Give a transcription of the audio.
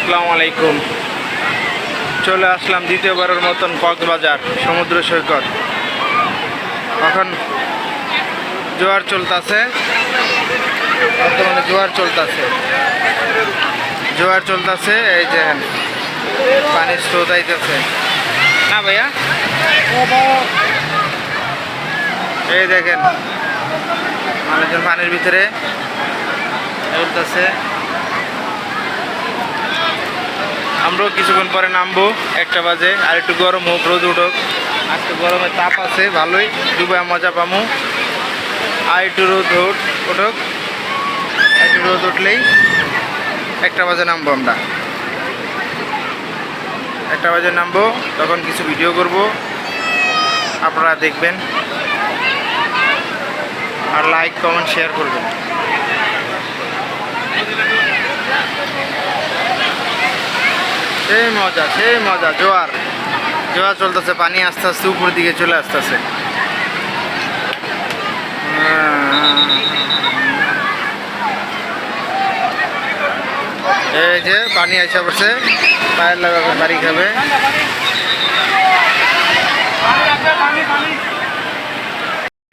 আসসালামু আলাইকুম। চলে আসলাম দ্বিতীয়বারের মতন কক্সবাজার সমুদ্র সৈকত। এখন জোয়ার চলতেছে, বর্তমানে জোয়ার চলতেছে। এই যে পানির স্রোত আইতেছে না ভাইয়া, এই দেখেন মানুষজন পানির ভিতরে চলতেছে। আমরাও কিছুক্ষণ পরে নামবো, 1টা বাজে। আর একটু গরম হোক, রোদ উঠুক। আজকে গরমের তাপ আছে ভালোই, ডুবে মজা পামু। আর একটু রোদ উঠুক, একটু রোদ উঠলেই 1টা বাজে নামবো আমরা। 1টা বাজে নামবো, তখন কিছু ভিডিও করব, আপনারা দেখবেন। আর লাইক কমেন্ট শেয়ার করবেন। সেই মজা জোয়ার চলতেছে। পানি আস্তে আস্তে উপর দিকে চলে আসতেছে। এই যে পানি আইসা পড়ছে, পায়ের লাগাবে, বাড়ি খাবে।